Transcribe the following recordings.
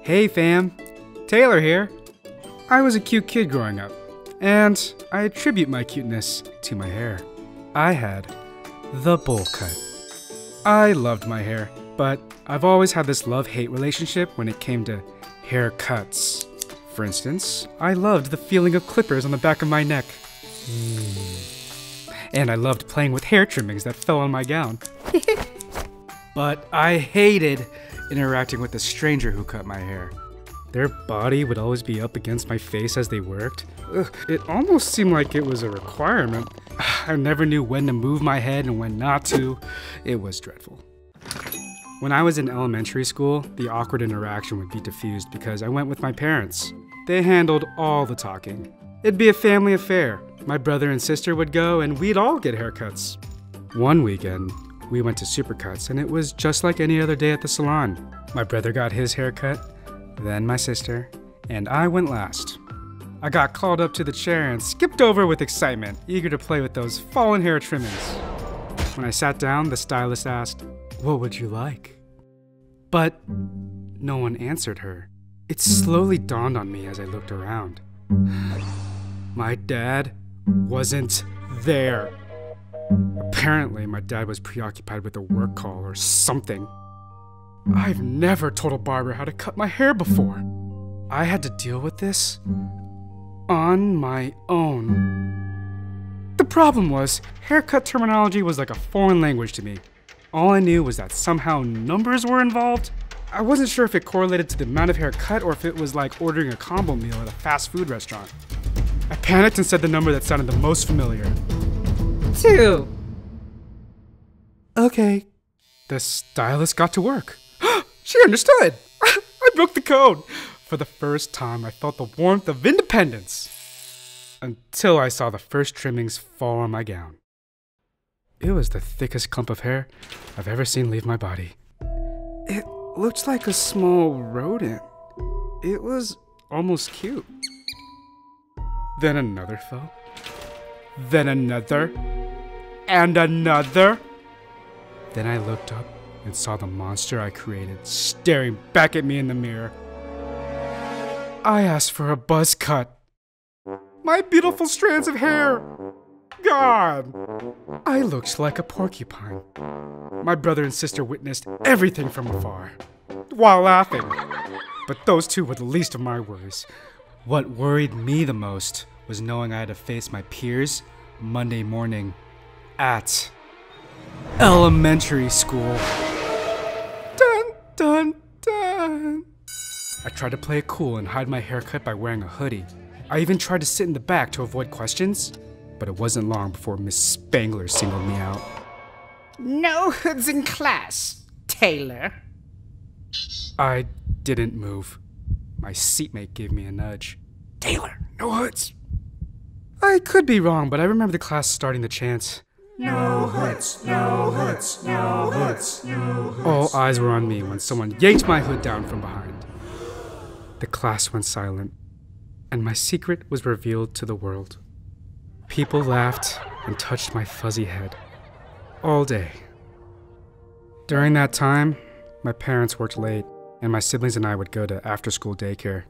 Hey fam, Taylor here. I was a cute kid growing up, and I attribute my cuteness to my hair. I had the bowl cut. I loved my hair, but I've always had this love-hate relationship when it came to haircuts. For instance, I loved the feeling of clippers on the back of my neck. And I loved playing with hair trimmings that fell on my gown. But I hated interacting with the stranger who cut my hair. Their body would always be up against my face as they worked. Ugh, it almost seemed like it was a requirement. I never knew when to move my head and when not to. It was dreadful. When I was in elementary school, the awkward interaction would be diffused because I went with my parents. They handled all the talking. It'd be a family affair. My brother and sister would go and we'd all get haircuts. One weekend, we went to Supercuts and it was just like any other day at the salon. My brother got his haircut, then my sister, and I went last. I got called up to the chair and skipped over with excitement, eager to play with those fallen hair trimmings. When I sat down, the stylist asked, "What would you like?" But no one answered her. It slowly dawned on me as I looked around. My dad wasn't there. Apparently, my dad was preoccupied with a work call or something. I've never told a barber how to cut my hair before. I had to deal with this on my own. The problem was, haircut terminology was like a foreign language to me. All I knew was that somehow numbers were involved. I wasn't sure if it correlated to the amount of hair cut or if it was like ordering a combo meal at a fast food restaurant. I panicked and said the number that sounded the most familiar. 2. Okay. The stylist got to work. She understood! I broke the code! For the first time, I felt the warmth of independence. Until I saw the first trimmings fall on my gown. It was the thickest clump of hair I've ever seen leave my body. It looked like a small rodent. It was almost cute. Then another fell. Then another. And another. Then I looked up and saw the monster I created staring back at me in the mirror. I asked for a buzz cut. My beautiful strands of hair gone. I looked like a porcupine. My brother and sister witnessed everything from afar, while laughing. But those two were the least of my worries. What worried me the most was knowing I had to face my peers Monday morning at elementary school. Dun, dun, dun. I tried to play it cool and hide my haircut by wearing a hoodie. I even tried to sit in the back to avoid questions, but it wasn't long before Miss Spangler singled me out. No hoods in class, Taylor. I didn't move. My seatmate gave me a nudge. Taylor, no hoods. I could be wrong, but I remember the class starting the chant. No hoods, no hoods, no hoods, no hoods. All eyes were on me when someone yanked my hood down from behind. The class went silent, and my secret was revealed to the world. People laughed and touched my fuzzy head. All day. During that time, my parents worked late, and my siblings and I would go to after-school daycare.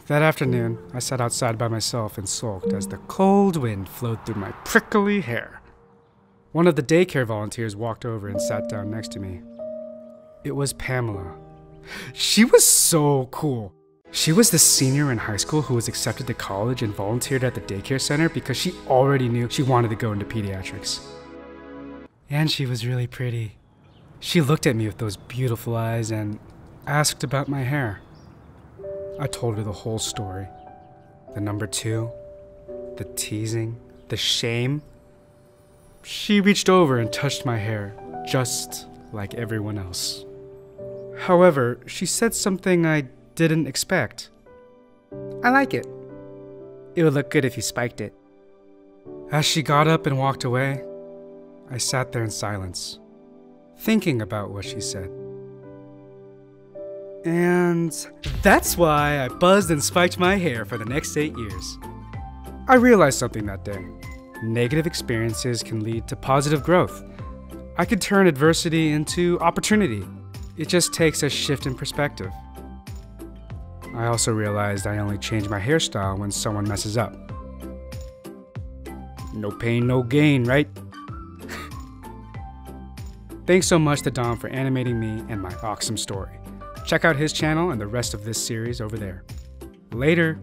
That afternoon, I sat outside by myself and sulked as the cold wind flowed through my prickly hair. One of the daycare volunteers walked over and sat down next to me. It was Pamela. She was so cool. She was the senior in high school who was accepted to college and volunteered at the daycare center because she already knew she wanted to go into pediatrics. And she was really pretty. She looked at me with those beautiful eyes and asked about my hair. I told her the whole story. The number 2, the teasing, the shame. She reached over and touched my hair, just like everyone else. However, she said something I didn't expect. I like it. It would look good if you spiked it. As she got up and walked away, I sat there in silence, thinking about what she said. And that's why I buzzed and spiked my hair for the next 8 years. I realized something that day. Negative experiences can lead to positive growth. I could turn adversity into opportunity. It just takes a shift in perspective. I also realized I only change my hairstyle when someone messes up. No pain, no gain, right? Thanks so much to Dom for animating me and my Awksome story. Check out his channel and the rest of this series over there. Later!